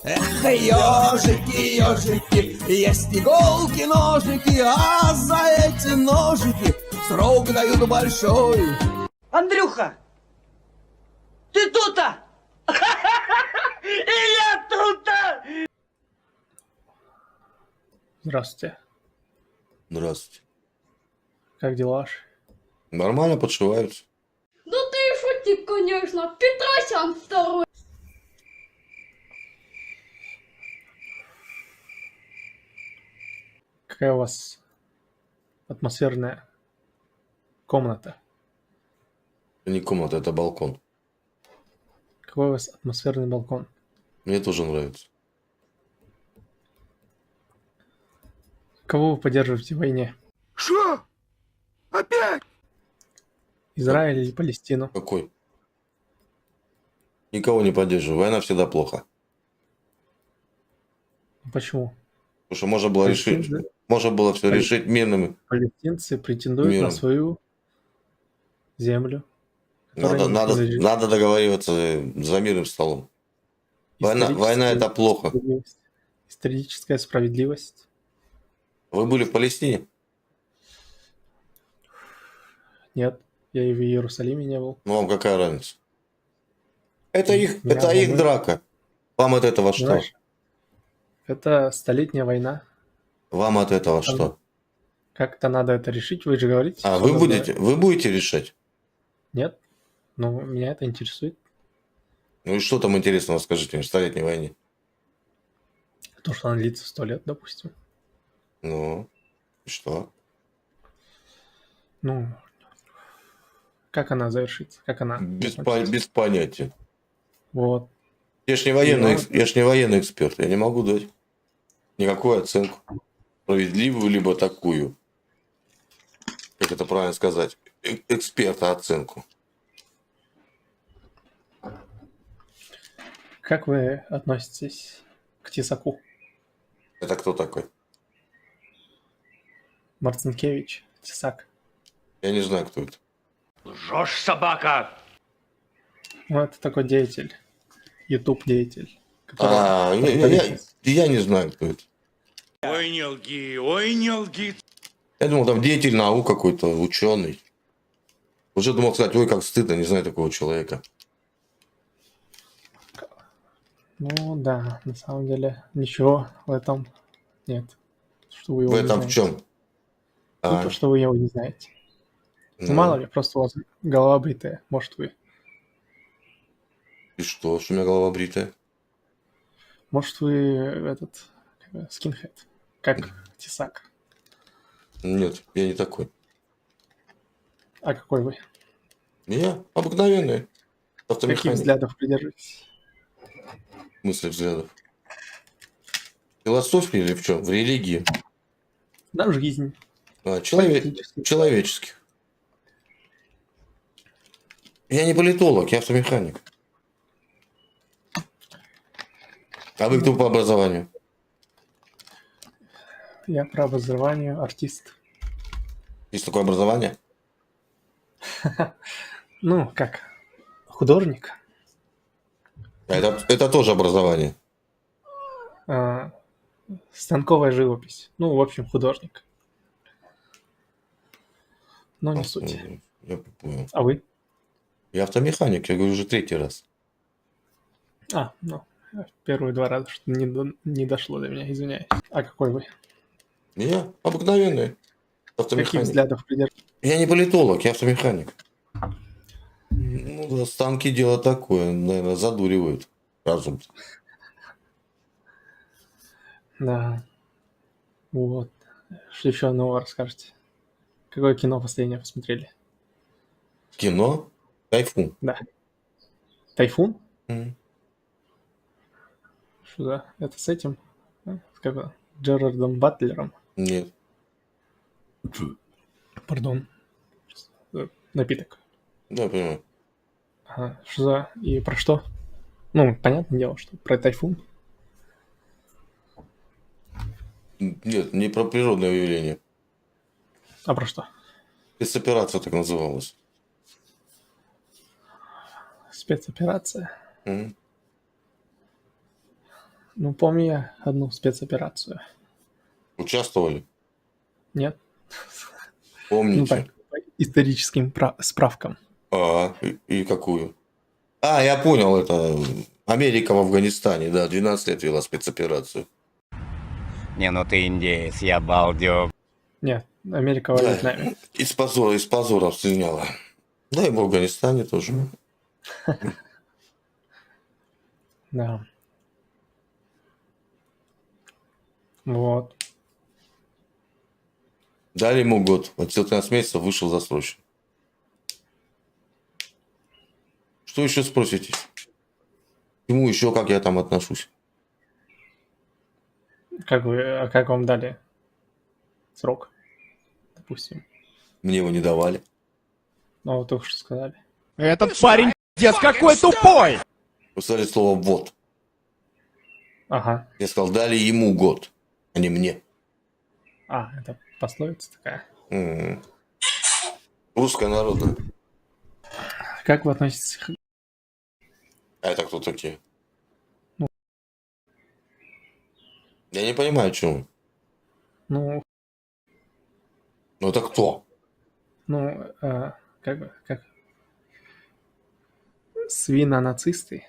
Эх, ежики, ежики, есть иголки, ножики, а за эти ножики срок дают большой. Андрюха, ты тут-то? И я тут-то! Здравствуйте. Здравствуйте. Как дела ваши? Нормально подшиваются. Да ты шутник, конечно. Петросян второй. Какая у вас атмосферная комната? Это не комната, это балкон. Какой у вас атмосферный балкон? Мне тоже нравится. Кого вы поддерживаете в войне? Что? Опять? Израиль или Палестину? Какой? Никого не поддерживаю. Война всегда плохо. Почему? Потому что можно было решить, Палестинцы, можно было все решить мирным. палестинцы претендуют Миром. на свою землю. которая Надо договариваться за мирным столом. Война это плохо. справедливость. Историческая справедливость. Вы были в Палестине? Нет, я и в Иерусалиме не был. Ну вам какая разница? Это их волнует. драка. Вам от этого что? Знаешь, это столетняя война. Вам от этого что? Как-то надо это решить, вы же говорите. А что вы надо- будете решать? Нет, ну меня это интересует. Ну и что там интересного, скажите мне, в столетней войне? То, что она длится 100 лет, допустим. Ну, и что? Ну, как она завершится? Как она закончится? Без понятия. Вот. Я ж не военный эксперт, я не могу дать никакую оценку. Справедливую, либо такую. Как это правильно сказать? Эксперта оценку. Как вы относитесь к Тесаку? Это кто такой? Марцинкевич, Тесак. Я не знаю, кто это. Лжешь, собака! Ну, это такой деятель. YouTube-деятель. который- Я не знаю, кто это. Ой, не лги. Я думал, там деятель наук какой-то, ученый. Уже думал сказать, ой, как стыдно, не знаю такого человека. Ну да, на самом деле ничего в этом нет. Что вы его В не этом в знаете. чем? Ну, то, что вы его не знаете. Ну, Ну, мало ли, просто у вас голова бритая. Может, вы... И что у меня голова бритая? Может, вы этот... скинхед. Как Тесак. Нет, я не такой. А какой вы? Я обыкновенный. Каких Автомеханик. взглядов придерживаетесь? Мысли, взглядов. Философии или в чем? В религии? Да, жизнь. Политический. Человеческих. Я не политолог, я автомеханик. А вы кто по образованию? Я по образованию артист. Есть такое образование? Ну, как? Художник. Это тоже образование. А, станковая живопись. Ну, в общем, художник. Но не суть. Я понял. А вы? Я автомеханик, я говорю уже 3-й раз. А, ну, первые 2 раза что не дошло до меня, извиняюсь. А какой вы? Я обыкновенный Каких автомеханик. взглядов придерживаетесь? Я не политолог, я автомеханик. Ну да, станки дело такое, наверное, задуривают разум. Да. Вот. Что еще нового расскажете? Какое кино последнее посмотрели? Кино? Тайфун. Да. Тайфун? М. Что за... Это с этим? С как Джерардом Батлером? Нет. Пардон. Напиток. Да, я понимаю. Ага. Что за... И про что? Ну, понятное дело, что про тайфун. Нет, не про природное явление. А про что? Спецоперация так называлась. Спецоперация. М. Ну, помню я одну спецоперацию. Участвовали? Нет? Ну Помните? так, по историческим справкам. И какую? Я понял, это Америка в Афганистане, да, 12 лет вела спецоперацию. Не, ну ты индеец, я балдег. Нет, Америка во Да, Вьетнаме. и с позором слиняла. Да, и в Афганистане тоже. Да. Вот. Дали ему год, отсидел 13 месяцев, вышел засрочно. Что еще спросите? К чему еще, как я там отношусь? Как вам дали срок, допустим? Мне его не давали. Ну, вот только что сказали. Этот парень пиздец какой тупой! Вы сказали слово «вот». Ага. Я сказал, дали ему год, а не мне. Это пословица такая. М-м. Русская народная. Как вы относитесь к... А это кто такие? Ну. Я не понимаю, о чем. Ну, Ну это кто? как свино-нацисты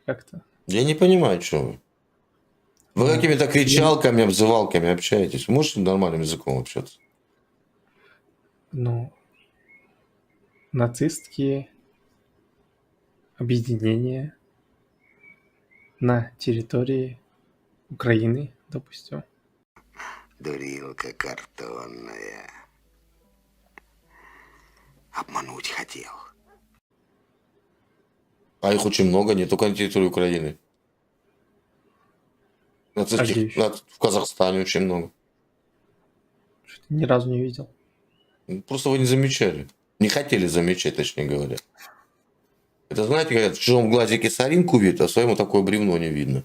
как-то. Я не понимаю, о чем вы. Вы какими-то кричалками, обзывалками общаетесь. Можете нормальным языком общаться? Ну, нацистские объединения на территории Украины, допустим. Дурилка картонная. Обмануть хотел. А их очень много, не только на территории Украины. Нацистских, где еще? в Казахстане очень много. Что-то ни разу не видел. Просто вы не замечали. Не хотели замечать, точнее говоря. Это, знаете, говорят, в чужом глазике соринку видит, а своему такое бревно не видно.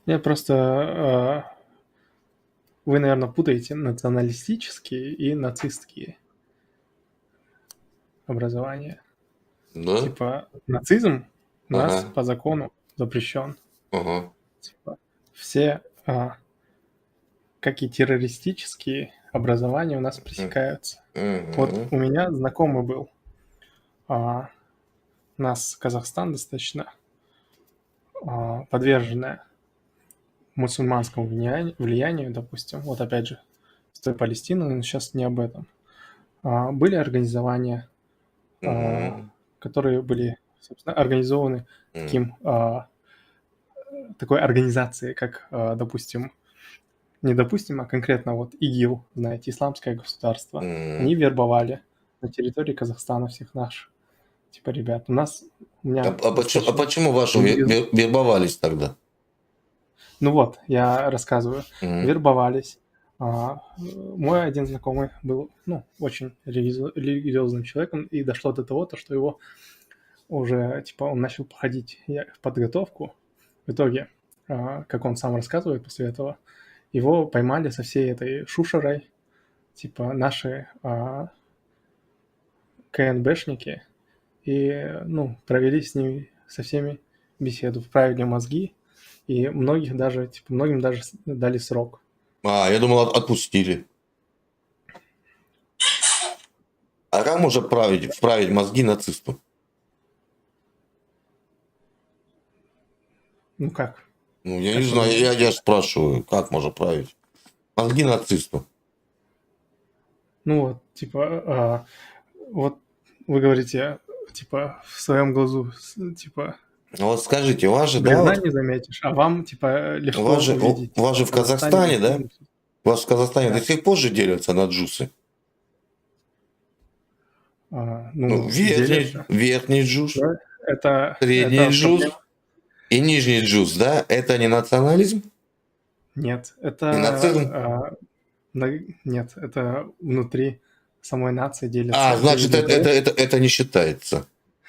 Я просто... Вы, наверное, путаете националистические и нацистские образования. Да? Типа, нацизм у нас Ага. по закону запрещен. Ага. Типа, все, как и террористические образования у нас пресекаются. Мгм. Вот у меня знакомый был. У нас Казахстан достаточно подверженная мусульманскому влиянию, допустим. Вот опять же, с той Палестиной, но сейчас не об этом. Были организования, Мгм. которые были, собственно, организованы Мгм. такой организацией, как, допустим, не допустим, а конкретно вот ИГИЛ, знаете, Исламское государство. Мгм. Они вербовали на территории Казахстана всех наших, типа, ребят. У меня достаточно... Почему ваши вербовались тогда? Ну вот, я рассказываю. Мгм. Вербовались. Мой один знакомый был, очень религиозным человеком, и дошло до того, что его уже, типа, он начал проходить подготовку. В итоге, как он сам рассказывает после этого, его поймали со всей этой шушерой, типа, наши КНБшники, и, провели с ними, со всеми беседу, вправили мозги, и многим даже дали срок. Я думал, отпустили. А как можно вправить мозги нацисту? Ну как? Ну, я не знаю, я спрашиваю, как можно править? Мозги нацисту. Ну вот, типа, вот вы говорите, типа, в своем глазу, типа, Ну вот скажите, у вас же, да, бревна вот, не заметишь, а вам, типа, у легко вас же, увидеть. у вас же в Казахстане, да? У вас в Казахстане Да. до сих пор же делятся на джусы. Делятся. Верхний джуз, Да, это средний джуз проблема. и нижний джуз, да? Это не национализм? Нет, Не нацизм? нет, это внутри самой нации делятся. Значит, это не считается.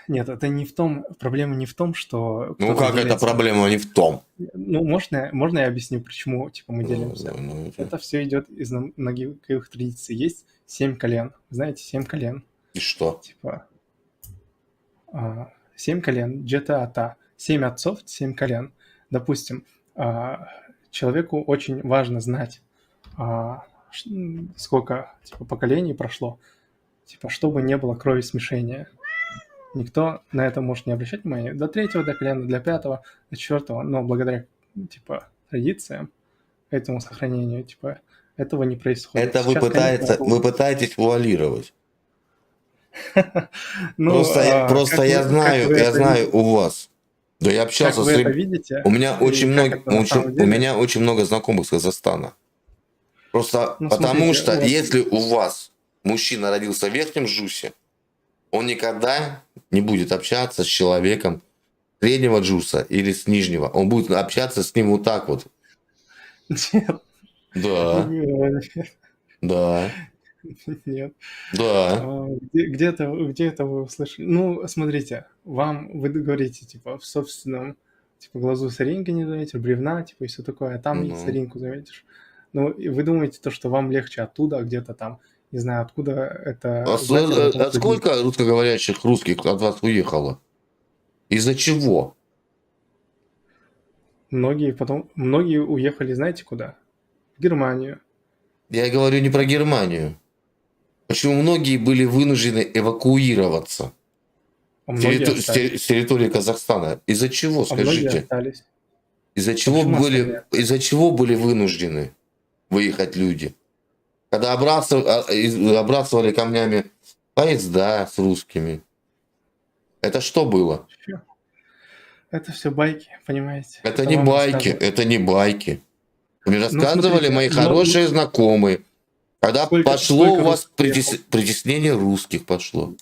Нет, это не в том, проблема не в том, что... Ну кто-то как это делится. проблема не в том? Ну, можно я объясню, почему, типа, мы делимся? Это- Это все идет из многовековых традиций. Есть 7 колен. Знаете, 7 колен. И что? Типа, 7 колен, джета-ата. 7 отцов, 7 колен. допустим, человеку очень важно знать, сколько типа, поколений прошло, типа, чтобы не было крови смешения. Никто на это может не обращать внимания. До третьего, до колена, до пятого, до четвертого, но благодаря типа традициям, этому сохранению, типа, этого не происходит. Это Сейчас, конечно, вы пытаетесь вуалировать. ну, Просто как я вы- как вы это знаю у вас. Да я Как общался вы с это ребятами. видите? У меня и очень как много, это на самом у деле? меня очень много знакомых с Казахстана. Просто Ну, потому смотрите, что вот. если у вас мужчина родился в верхнем джусе, он никогда не будет общаться с человеком среднего джуса или с нижнего. Он будет общаться с ним вот так вот. Нет, Да, да, нет. да. Где это вы услышали? Ну, смотрите, вы говорите, типа, в собственном, типа, глазу соринки не заметишь, бревна, типа, и все такое, а там и Ну. соринку заметишь. Ну, и вы думаете, то, что вам легче оттуда, а где-то там, не знаю, откуда это знать, потому что Сколько русскоговорящих русских от вас уехало? Из-за чего? многие уехали, знаете, куда? В Германию. Я говорю не про Германию. Почему многие были вынуждены эвакуироваться А с многие остались. с территории Казахстана? Из-за чего, А многие скажите? остались. Из-за чего Почему остались? из-за чего были вынуждены выехать люди? Когда обрасывали камнями поезда с русскими. Это что было? Чё? Это все байки, понимаете? Это не вам байки, рассказывают. это не байки. Мне рассказывали смотрите, мои хорошие знакомые. Когда Сколько пошло у вас русских уехало? притеснение русских пошло.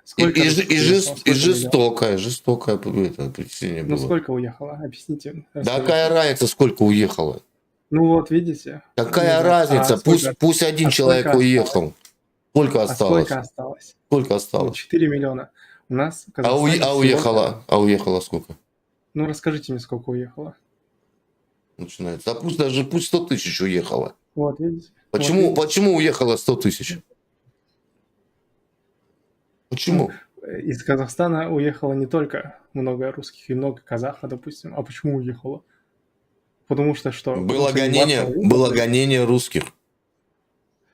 Сколько И русских уехало? Сколько уехало? жестокое это притеснение Ну, было. сколько уехало? Объясните. Да расскажите. какая разница, сколько уехало? Ну вот, видите? Какая Ну, разница? сколько- Пусть один а человек сколько уехал. Сколько А осталось? сколько осталось? Сколько Ну, осталось? 4 миллиона. У нас в А Казахстане всего- уехало? А уехало сколько? Ну, расскажите мне, сколько уехало. Начинается. А пусть 100 тысяч уехало. Вот, видите? Почему уехало 100 тысяч? Почему? Из Казахстана уехало не только много русских и много казахов, допустим. А почему уехало? Потому что что? Было Потому что они массово было уехали? гонение русских.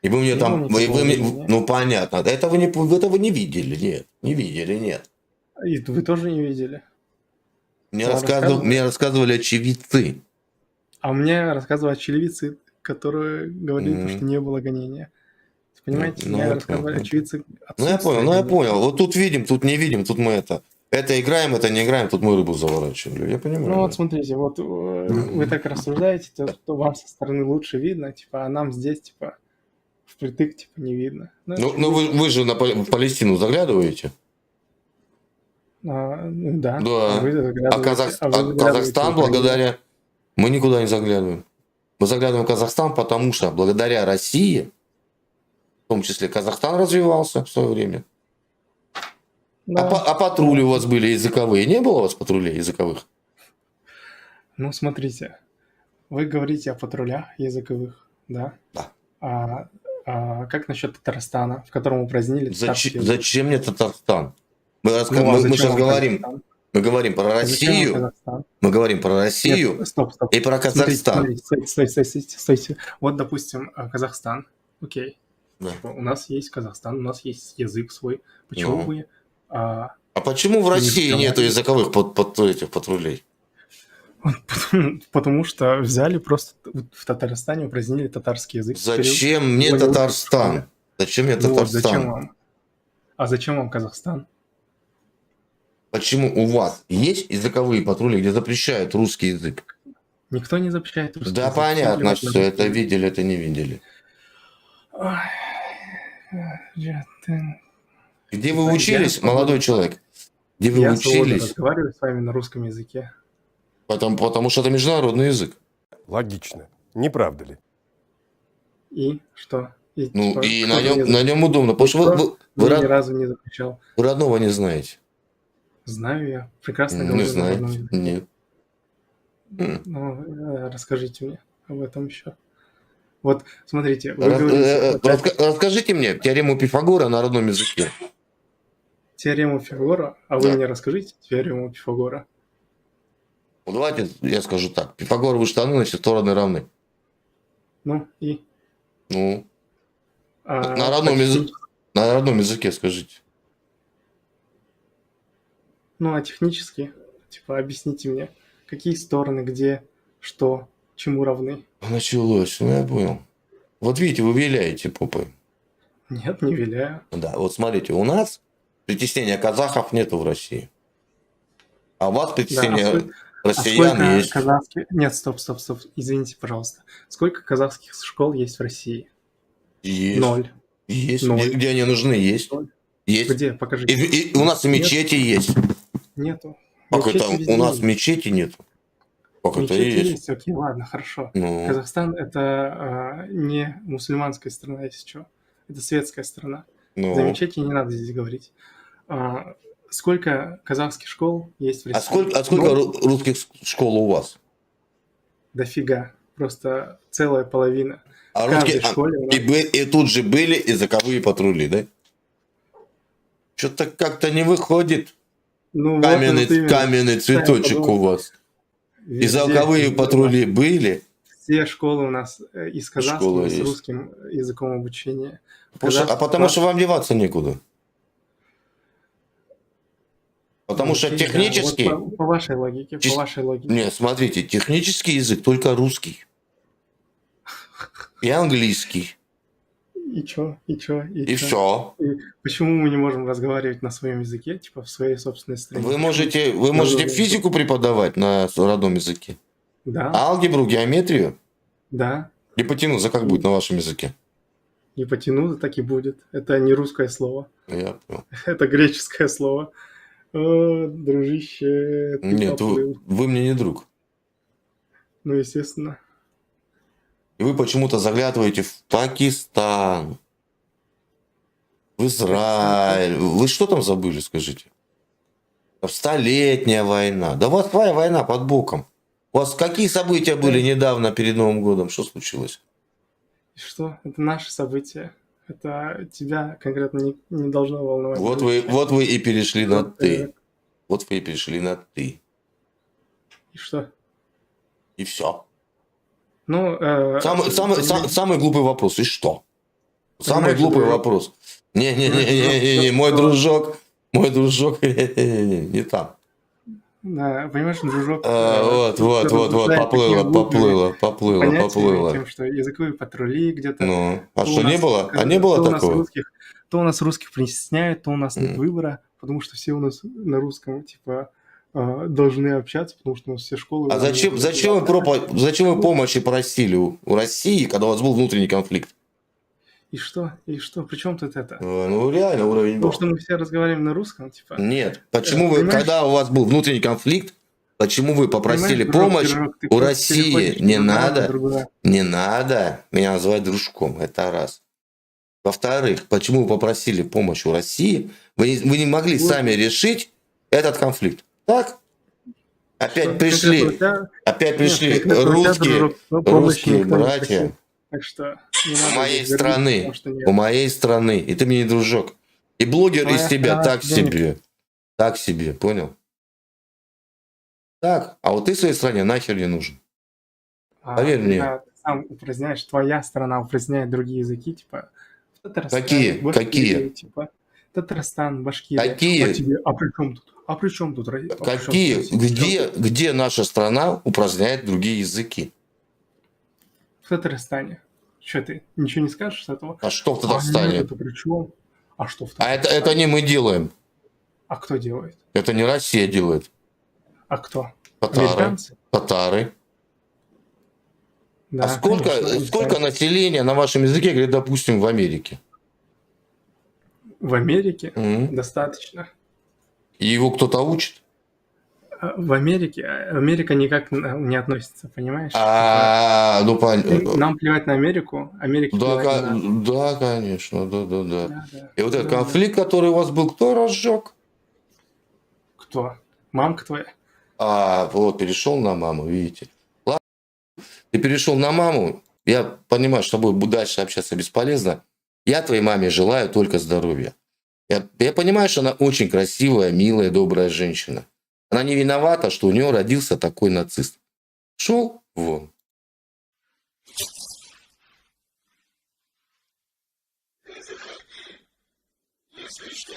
И вы мне Не там, было никакого мне- гонения. ну понятно, этого не видели, нет, не видели, нет. И вы тоже не видели. Мне Вам рассказывали? мне рассказывали очевидцы. А мне рассказывали очевидцы, которые говорили, Мгм. что не было гонения. Понимаете, Ну, мне я рассказывали понял. очевидцы Ну я отсутствия понял, гонения. Вот тут видим, тут не видим, тут мы это играем, это не играем, тут мы рыбу заворачивали. Я понимаю. Ну вот смотрите, вот вы так рассуждаете, то, что вам со стороны лучше видно, типа, а нам здесь, типа, впритык, типа, не видно. Ну вы же в Палестину заглядываете? Ну да. Да. Вы А заглядываете- Казахстан вы заглядываете в Украину. благодаря... Мы никуда не заглядываем. Мы заглядываем в Казахстан, потому что благодаря России, в том числе Казахстан развивался в свое время. Да. А патрули у вас были языковые? Не было у вас патрулей языковых? Ну смотрите, вы говорите о патрулях языковых, да? Да. А как насчет Татарстана, в котором упразднили татарский язык? Зачем мне Татарстан? Мы Ну, а мы зачем сейчас вам говорим, Казахстан? мы говорим про А зачем вам Россию, Казахстан? мы говорим про Россию Нет, стоп. и про Казахстан. Смотрите, стойте. Вот, допустим, Казахстан. Окей. Да. Типа, у нас есть Казахстан, у нас есть язык свой. Почему Ну. вы... А почему в России Не нету языковых этих патрулей? Потому что взяли просто в Татарстане, упразднили татарский язык. Зачем мне Теперь- Татарстан? Зачем мне Ну вот, зачем Татарстан? вам? А зачем вам Казахстан? Почему у вас есть языковые патрули, где запрещают русский язык? Никто не запрещает русский Да язык. понятно, Всем что плевать на это русский видели, это не видели. язык. Где вы Я учились, свободно- молодой человек? Где вы Я свободно учились? разговариваю с вами на русском языке. Потому что это международный язык. Логично. Не правда ли? И что? И, Ну, типа, и кто на же мне нем удобно. Потому что Никто вы мне ни разу не запрещал. родного не знаете. Знаю я. Прекрасно Не говорю на родном знаете. языке. Нет. Ну, расскажите мне об этом еще. Вот, смотрите, вы говорите опять Расскажите мне теорему Пифагора на родном языке. теорему Пифагора, а вы Да. мне расскажите теорему Пифагора. Ну, давайте я скажу так. Пифагоровы штаны на все стороны равны. Ну и... Ну, а, на родном языке скажите. Ну, а технически, типа, объясните мне, какие стороны, где, что, чему равны? Началось, ну я понял. Вот видите, вы виляете попой. Нет, не виляю. Да, вот смотрите, у нас притеснения казахов нету в России. А у вас Да, притеснения а россиян сколько есть. казахских... Нет, стоп, извините, пожалуйста. Сколько казахских школ есть в России? Есть. 0. Есть. Ноль. Где они нужны, есть. Ноль. Есть. Где? Покажите. И у нас и Нет. мечети есть. Нету. Как Мечети это? везде У нас есть. мечети нет. Как это Мечети есть? есть, окей, ладно, хорошо. Ну, Казахстан это не мусульманская страна, если что. Это светская страна. За ну. мечети не надо здесь говорить. Сколько казахских школ есть в А России? сколько русских школ у вас? Дофига. Просто целая половина. А В каждой русские, школе у нас- и тут же были языковые патрули, да? Что-то как-то не выходит. Ну, вот Каменный, вот именно. каменный цветочек подумал. у вас. Везде, Языковые везде. патрули были. Все школы у нас из казахского, Школа с есть. русским языком обучения. Потому что вам деваться некуда. Потому что Окей, да, технически... вот по вашей логике, по вашей логике. Нет, смотрите, технический язык только русский. И английский. И чё? И И чё? все. И почему мы не можем разговаривать на своем языке, типа в своей собственной стране? Вы можете физику преподавать на родном языке. Да, Алгебру, геометрию. да. Гипотенуза как будет на вашем языке? Гипотенуза так и будет. Это не русское слово. Я понял. Это греческое слово. О, дружище, ты Нет, поплыл. вы мне не друг. Ну, естественно. И вы почему-то заглядываете в Пакистан, в Израиль. Вы что там забыли, скажите? Столетняя война. Да у вас твоя война под боком. У вас какие события были недавно перед Новым годом? Что случилось? И что? Это наши события. Это тебя конкретно не должно волновать. Вот вы и перешли на Вот, «ты». Вот вы и перешли на «ты». И что? И все. Ну, Самый глупый вопрос. И что? Самый Понимаешь, глупый дружок? вопрос. Не, мой дружок, не там. да, понимаешь, дружок. Вот, поплыло. Тем, что языковые патрули где-то. Ну, а то что, у не нас- было? А не было то у нас такого? то у нас русских притесняют, то у нас нет Мгм. выбора, потому что все у нас на русском, типа, должны общаться, потому что у нас все школы... А зачем вы помощи просили у России, когда у вас был внутренний конфликт? И что? При чем тут это? Ну, реально уровень Потому был. что мы все разговариваем на русском, типа. Нет. Почему вы, Понимаешь? когда у вас был внутренний конфликт, почему вы попросили Понимаешь, дружок, помощь дружок, ты у просто России? переходишь Не с одного на надо. другое. Не надо меня называть дружком, это раз. Во-вторых, почему вы попросили помощь у России? Вы не могли Вот. сами решить этот конфликт. Так? Опять Что, пришли, конкретно у тебя- пришли конкретно у тебя, русские, дружок, помощи русские никто не братья просил. Так что не надо у моей здесь гордиться, страны, потому что нет. у моей страны, и ты мне не дружок. И блогер Моя из тебя страна так тебе не- себе. Так себе, понял? Так, а вот ты своей стране нахер не нужен. Поверь мне. Когда ты сам упраздняешь, твоя страна упраздняет другие языки, типа Татарстан, Какие? Башкирия, типа Татарстан, Башкирия. Какие? А при чем тут? А при чем тут? Какие, где наша страна упраздняет другие языки? В Татарстане. Что ты, ничего не скажешь с этого? А что в А Татарстане? нет, это при чем? А что в А Татарстане? это не мы делаем. А кто делает? Это не Россия делает. А кто? Татары. Американцы? Татары. Да, А сколько конечно, населения на вашем языке, говорит, допустим, в Америке? В Америке Мгм. достаточно. И его кто-то учит? В Америке Америка никак не относится, понимаешь? Ну Типа, понятно. нам плевать на Америку, Америке плевать не надо. Да, конечно, да. Да. И вот этот конфликт, который у вас был, кто разжег? Кто? Мамка твоя? Вот, перешел на маму, видите. Ладно, ты перешел на маму, я понимаю, что с тобой дальше общаться бесполезно. Я твоей маме желаю только здоровья. Я понимаю, что она очень красивая, милая, добрая женщина. Она не виновата, что у нее родился такой нацист. Шел вон. Если что,